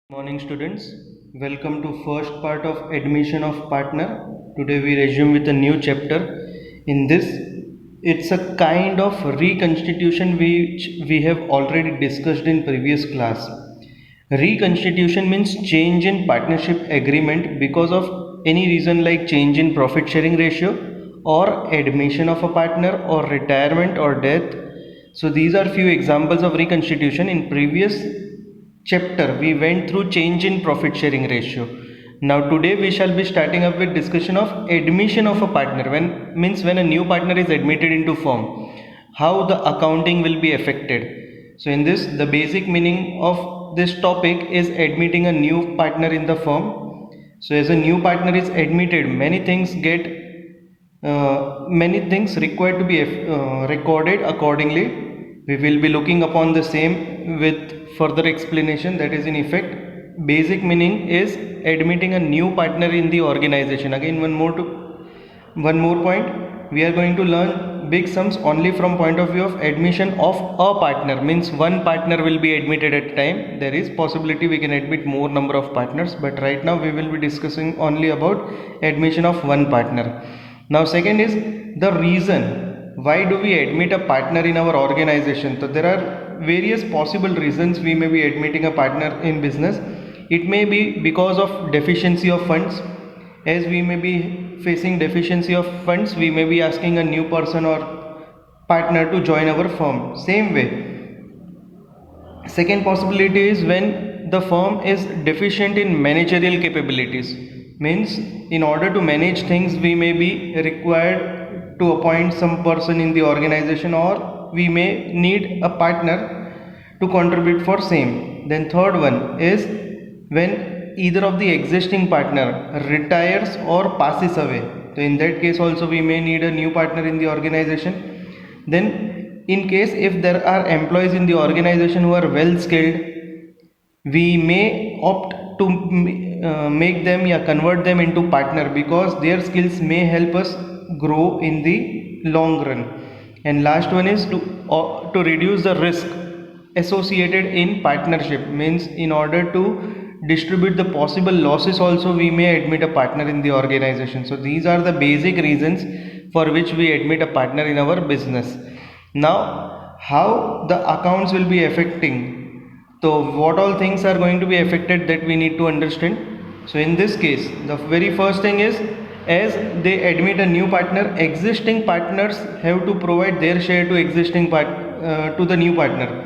Morning students, welcome to first part of admission of partner. Today we resume with a new chapter. In this, it's a kind of reconstitution which we have already discussed in previous class. Reconstitution means change in partnership agreement because of any reason like change in profit sharing ratio or admission of a partner or retirement or death. So these are few examples of reconstitution. In previous chapter we went through change in profit sharing ratio. Now today we shall be starting up with discussion of admission of a partner. When a new partner is admitted into firm, how the accounting will be affected. So in this, the basic meaning of this topic is admitting a new partner in the firm. So as a new partner is admitted, many things required to be recorded accordingly. We will be looking upon the same with further explanation. That is in effect, basic meaning is admitting a new partner in the organization. Again, one more point, we are going to learn big sums only from point of view of admission of a partner. Means one partner will be admitted at a time. There is possibility we can admit more number of partners, but right now we will be discussing only about admission of one partner. Now second is the reason why do we admit a partner in our organization. So there are various possible reasons we may be admitting a partner in business. It may be because of deficiency of funds. As we may be facing deficiency of funds, we may be asking a new person or partner to join our firm. Same way, second possibility is when the firm is deficient in managerial capabilities. Means in order to manage things, we may be required to appoint some person in the organization, or we may need a partner to contribute for same. Then third one is when either of the existing partner retires or passes away. So in that case also we may need a new partner in the organization. Then in case if there are employees in the organization who are well skilled, we may opt to make them convert them into partner, because their skills may help us grow in the long run. And last one is to reduce the risk associated in partnership. Means in order to distribute the possible losses also, we may admit a partner in the organization. So these are the basic reasons for which we admit a partner in our business. Now how the accounts will be affecting, so what all things are going to be affected, that we need to understand. So in this case, the very first thing is, as they admit a new partner, existing partners have to provide their share to to the new partner.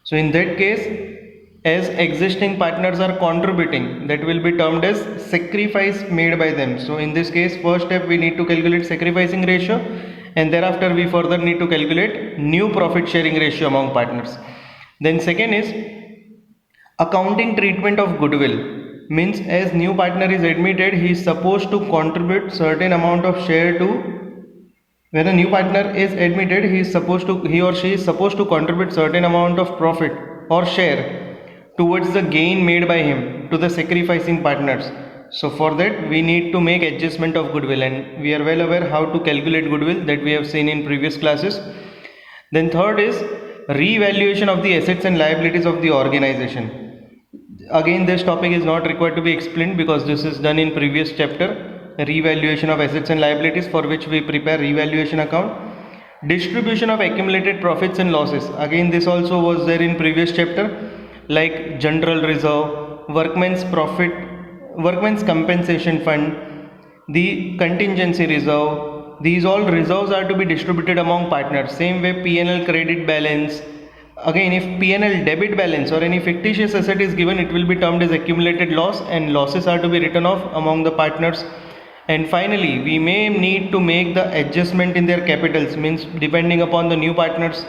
So in that case, as existing partners are contributing, that will be termed as sacrifice made by them. So in this case, first step we need to calculate sacrificing ratio, and thereafter we further need to calculate new profit sharing ratio among partners. Then second is accounting treatment of goodwill. Means as new partner is admitted, he is supposed to contribute certain amount of share to, when a new partner is admitted, he or she is supposed to contribute certain amount of profit or share towards the gain made by him to the sacrificing partners. So for that we need to make adjustment of goodwill, and we are well aware how to calculate goodwill, that we have seen in previous classes. Then third is revaluation of the assets and liabilities of the organization. Again, this topic is not required to be explained because this is done in previous chapter. Revaluation of assets and liabilities, for which we prepare revaluation account. Distribution of accumulated profits and losses. Again, this also was there in previous chapter, like general reserve, workmen's compensation fund, the contingency reserve. These all reserves are to be distributed among partners. Same way, P&L credit balance. Again, if P&L debit balance or any fictitious asset is given, it will be termed as accumulated loss, and losses are to be written off among the partners. And finally, we may need to make the adjustment in their capitals. Means depending upon the new partners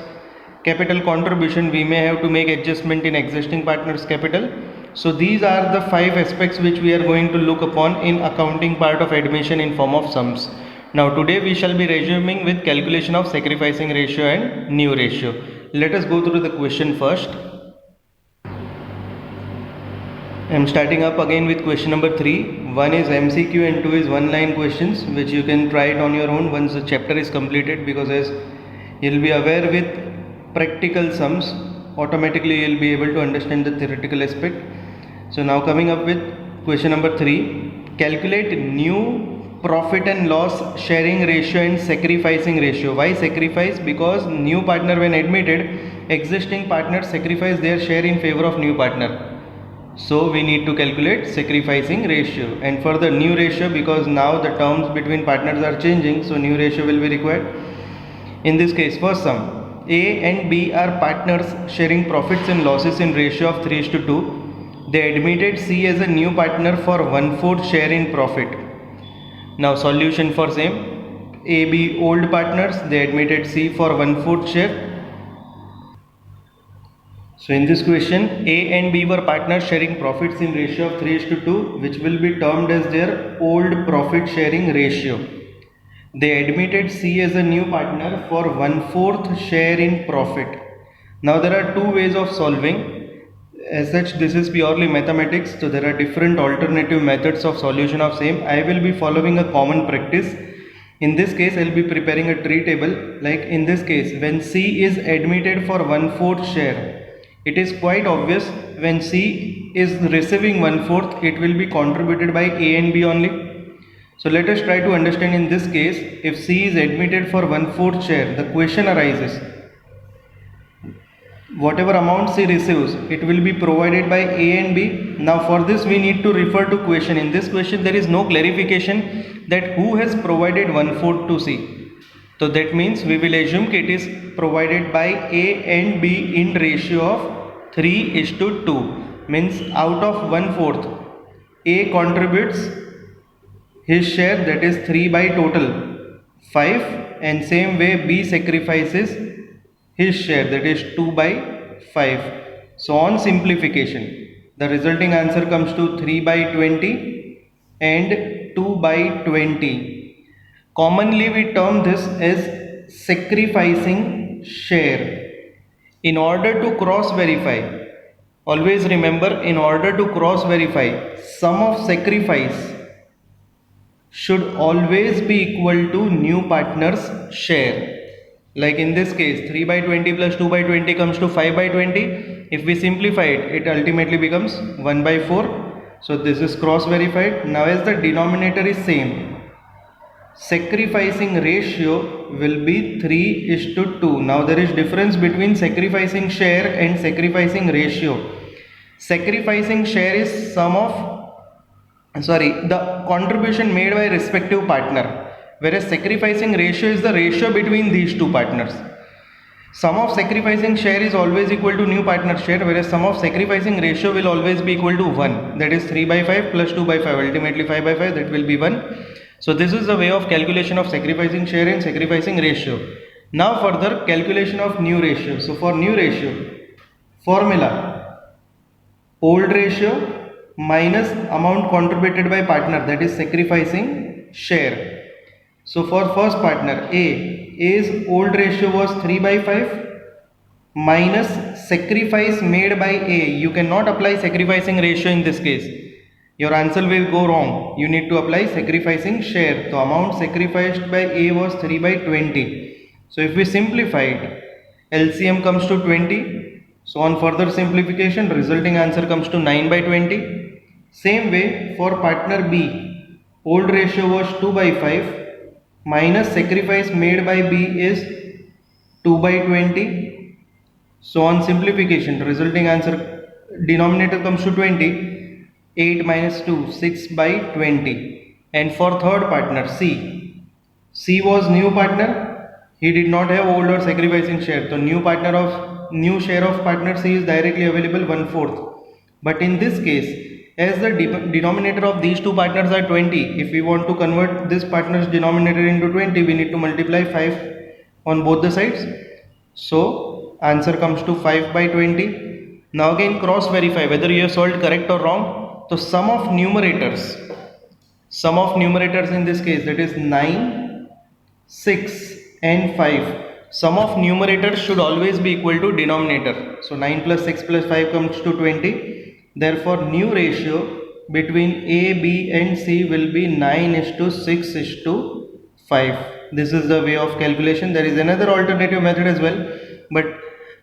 capital contribution, we may have to make adjustment in existing partners capital. So these are the 5 aspects which we are going to look upon in accounting part of admission in form of sums. Now today we shall be resuming with calculation of sacrificing ratio and new ratio. Let us go through the question first. I am starting up again with question number 3. One is MCQ and 2 is one-line questions, which you can try it on your own once the chapter is completed, because as you will be aware with practical sums, automatically you will be able to understand the theoretical aspect. So now coming up with question number 3. Calculate new profit and loss sharing ratio and sacrificing ratio. Why sacrifice? Because new partner when admitted, existing partners sacrifice their share in favor of new partner. So we need to calculate sacrificing ratio, and for the new ratio, because now the terms between partners are changing, so new ratio will be required. In this case, first sum, A and B are partners sharing profits and losses in ratio of 3:2. They admitted C as a new partner for 1/4 share in profit. Now solution for same, A, B old partners, they admitted C for 1/4 share. So in this question, A and B were partners sharing profits in ratio of 3:2, which will be termed as their old profit sharing ratio. They admitted C as a new partner for 1/4 share in profit. Now there are two ways of solving. As such, this is purely mathematics, so there are different alternative methods of solution of same. I will be following a common practice. In this case, I will be preparing a tree table. Like in this case, when C is admitted for 1/4 share, it is quite obvious when C is receiving 1/4, it will be contributed by A and B only. So let us try to understand in this case, if C is admitted for 1/4 share, the question arises, whatever amount C receives, it will be provided by A and B. Now for this we need to refer to question. In this question there is no clarification that who has provided 1/4 to C. So that means we will assume it is provided by A and B in ratio of 3:2. Means out of 1/4, A contributes his share, that is 3 by total 5, and same way B sacrifices his share, that is 2 by 5. So on simplification, the resulting answer comes to 3 by 20 and 2 by 20. Commonly we term this as sacrificing share. In order to cross verify, always remember, in order to cross verify, sum of sacrifice should always be equal to new partner's share. Like in this case, 3 by 20 plus 2 by 20 comes to 5 by 20. If we simplify it, it ultimately becomes 1 by 4. So this is cross verified. Now as the denominator is same, sacrificing ratio will be 3:2. Now there is difference between sacrificing share and sacrificing ratio. Sacrificing share is the contribution made by respective partner, whereas sacrificing ratio is the ratio between these two partners. Sum of sacrificing share is always equal to new partner share, whereas sum of sacrificing ratio will always be equal to 1, that is 3 by 5 plus 2 by 5, ultimately 5 by 5, that will be 1. So this is the way of calculation of sacrificing share and sacrificing ratio. Now further calculation of new ratio. So for new ratio, formula, old ratio minus amount contributed by partner, that is sacrificing share. So for first partner A's old ratio was 3 by 5 minus sacrifice made by A. You cannot apply sacrificing ratio in this case. Your answer will go wrong. You need to apply sacrificing share. The amount sacrificed by A was 3 by 20. So if we simplify it, LCM comes to 20. So on further simplification, resulting answer comes to 9 by 20. Same way for partner B, old ratio was 2 by 5 minus sacrifice made by B is 2 by 20. So on simplification, resulting answer, denominator comes to 20. 8 minus 2, 6 by 20. And for third partner C was new partner. He did not have old or sacrificing share. So new share of partner C is directly available 1/4. But in this case, as the denominator of these two partners are 20, if we want to convert this partner's denominator into 20, we need to multiply 5 on both the sides. So answer comes to 5 by 20. Now again cross verify whether you have solved correct or wrong. So sum of numerators in this case, that is 9, 6 and 5. Sum of numerators should always be equal to denominator. So 9 plus 6 plus 5 comes to 20. Therefore new ratio between A, B and C will be 9:6:5. This is the way of calculation. There is another alternative method as well, but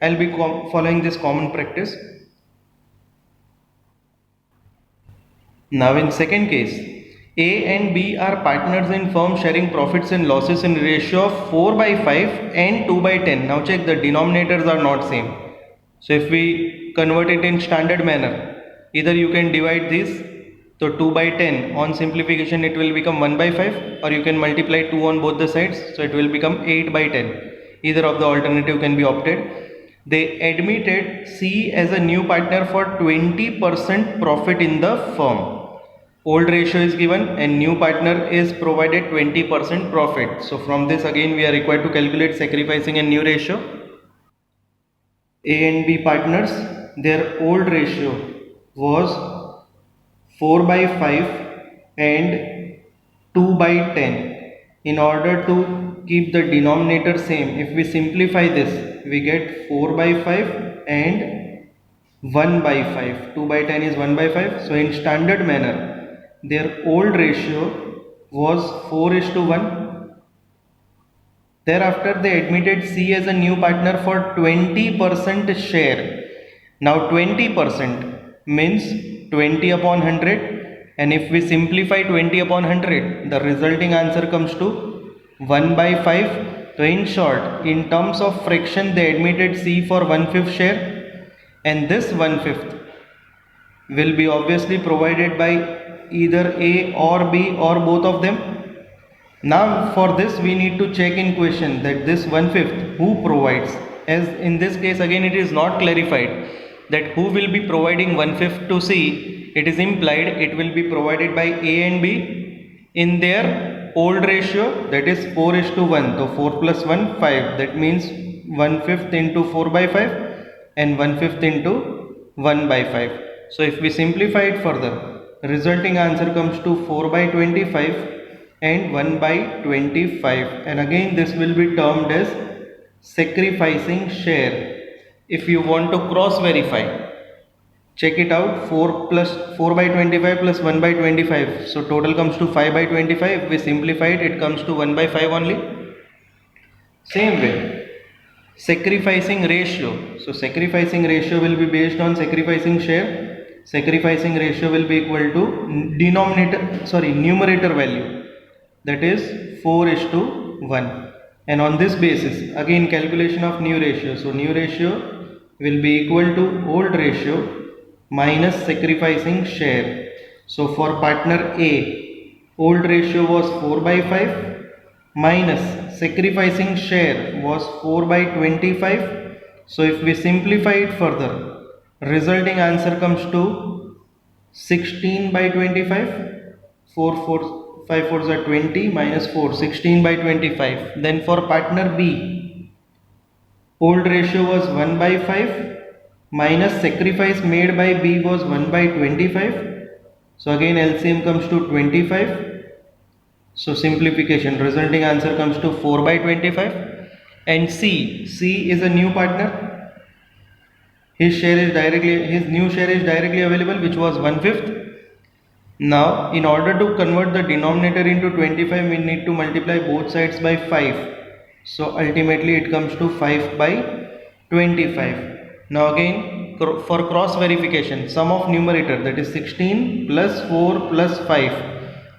I'll be following this common practice. Now in second case, A and B are partners in firm sharing profits and losses in ratio of 4 by 5 and 2 by 10. Now check, the denominators are not same. So if we convert it in standard manner, either you can divide this, so 2 by 10 on simplification it will become 1 by 5, or you can multiply 2 on both the sides, so it will become 8 by 10. Either of the alternative can be opted. They admitted C as a new partner for 20% profit in the firm. Old ratio is given and new partner is provided 20% profit. So from this again we are required to calculate sacrificing and new ratio. A and B partners, their old ratio was 4 by 5 and 2 by 10. In order to keep the denominator same, if we simplify this, we get 4 by 5 and 1 by 5. 2 by 10 is 1 by 5. So in standard manner, their old ratio was 4:1. Thereafter they admitted C as a new partner for 20% share. Now 20% means 20 upon 100, and if we simplify 20 upon 100, the resulting answer comes to 1 by 5. So in short, in terms of fraction, they admitted C for 1/5 share, and this 1/5 will be obviously provided by either A or B or both of them. Now for this we need to check in question that this 1/5 who provides, as in this case again it is not clarified that who will be providing 1/5 to C. It is implied it will be provided by A and B in their old ratio, that is 4:1. So 4 plus 1 5, that means 1/5 into 4 by 5 and 1/5 into 1 by 5. So if we simplify it further, resulting answer comes to 4 by 25 and 1 by 25, and again this will be termed as sacrificing share. If you want to cross verify, check it out. 4 by 25 plus 1 by 25, so total comes to 5 by 25. If we simplify it, it comes to 1 by 5 only. Same way, sacrificing ratio, so sacrificing ratio will be based on sacrificing share. Sacrificing ratio will be equal to numerator value, that is 4:1, and on this basis again calculation of new ratio. So new ratio will be equal to old ratio minus sacrificing share. So for partner A, old ratio was 4 by 5 minus sacrificing share was 4 by 25. So if we simplify it further, resulting answer comes to 16 by 25. 5 4s are 20 minus 4, 16 by 25. Then for partner B, old ratio was 1 by 5 minus sacrifice made by B was 1 by 25. So again LCM comes to 25. So simplification, resulting answer comes to 4 by 25. And C is a new partner. His new share is directly available, which was 1/5. Now in order to convert the denominator into 25, we need to multiply both sides by 5. So ultimately it comes to 5 by 25. Now again for cross verification, sum of numerator, that is 16 plus 4 plus 5,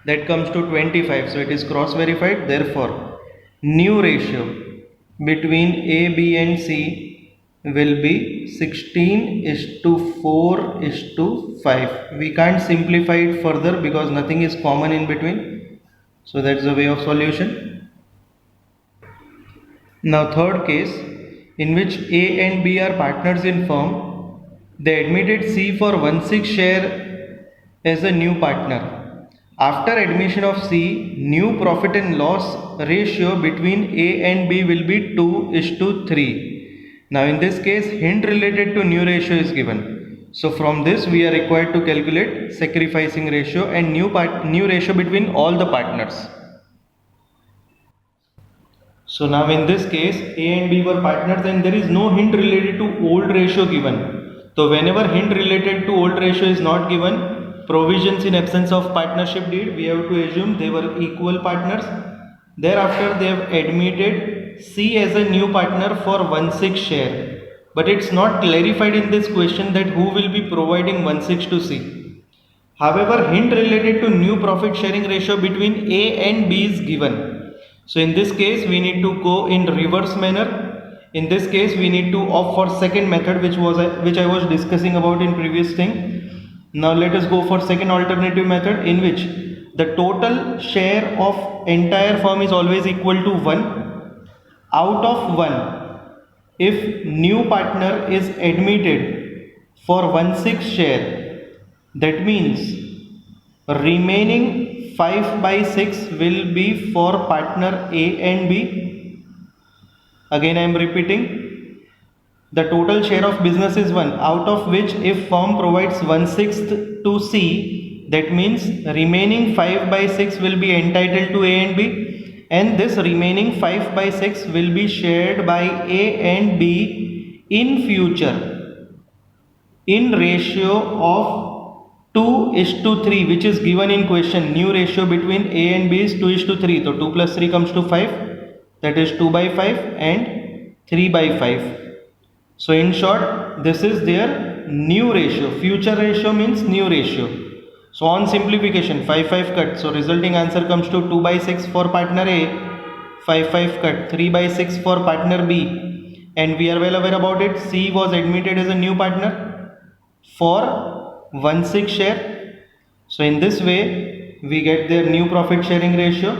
that comes to 25. So it is cross verified. Therefore new ratio between A, B and C will be 16:4:5. We can't simplify it further because nothing is common in between. So that's the way of solution. Now third case, in which A and B are partners in firm. They admitted C for 1/6 share as a new partner. After admission of C, new profit and loss ratio between A and B will be 2:3. Now in this case, hint related to new ratio is given. So from this we are required to calculate sacrificing ratio and new ratio between all the partners. So now in this case, A and B were partners and there is no hint related to old ratio given. So whenever hint related to old ratio is not given, provisions in absence of partnership deed, we have to assume they were equal partners. Thereafter they have admitted C as a new partner for 1/6 share, but it's not clarified in this question that who will be providing 1/6 to C. However, hint related to new profit sharing ratio between A and B is given. So in this case, we need to go in reverse manner. In this case, we need to opt for second method, which I was discussing about in previous thing. Now let us go for second alternative method, in which the total share of entire firm is always equal to 1. Out of 1, if new partner is admitted for 1/6 share, that means remaining 5/6 will be for partner A and B. Again I am repeating, the total share of business is 1, out of which if firm provides 1/6 to C, that means remaining 5/6 will be entitled to A and B, and this remaining 5/6 will be shared by A and B in future in ratio of 2:3, which is given in question. New ratio between A and B is 2:3. So 2 plus 3 comes to 5, that is 2/5 and 3/5. So in short, this is their new ratio. Future ratio means new ratio. So on simplification, 5/5 cut. So resulting answer comes to 2/6 for partner A, 5/5 cut, 3/6 for partner B. And we are well aware about it. C was admitted as a new partner for 1/6 share. So in this way, we get their new profit sharing ratio.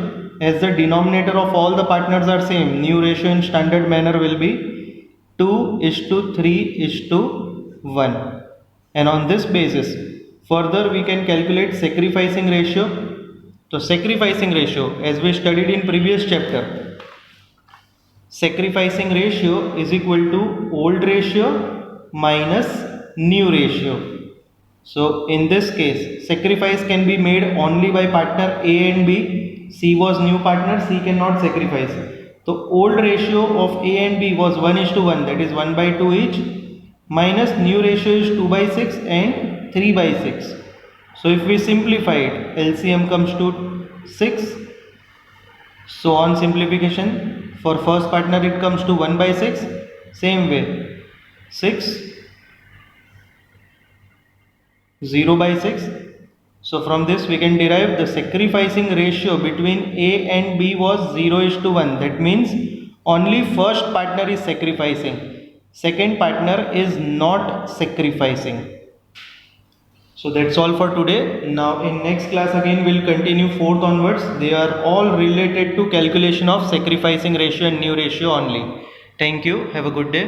As the denominator of all the partners are same, new ratio in standard manner will be 2:3:1. And on this basis, further we can calculate sacrificing ratio. So sacrificing ratio, as we studied in previous chapter, sacrificing ratio is equal to old ratio minus new ratio. So in this case, sacrifice can be made only by partner A and B. C was new partner, C cannot sacrifice. So old ratio of A and B was 1:1, that is 1/2 each, minus new ratio is 2/6 and 3/6. So if we simplify it, LCM comes to 6. So on simplification, for first partner it comes to 1/6. Same way, 6, 0/6. So from this we can derive the sacrificing ratio between A and B was 0:1. That means only first partner is sacrificing, second partner is not sacrificing. So that's all for today. Now in next class again we'll continue 4th onwards. They are all related to calculation of sacrificing ratio and new ratio only. Thank you. Have a good day.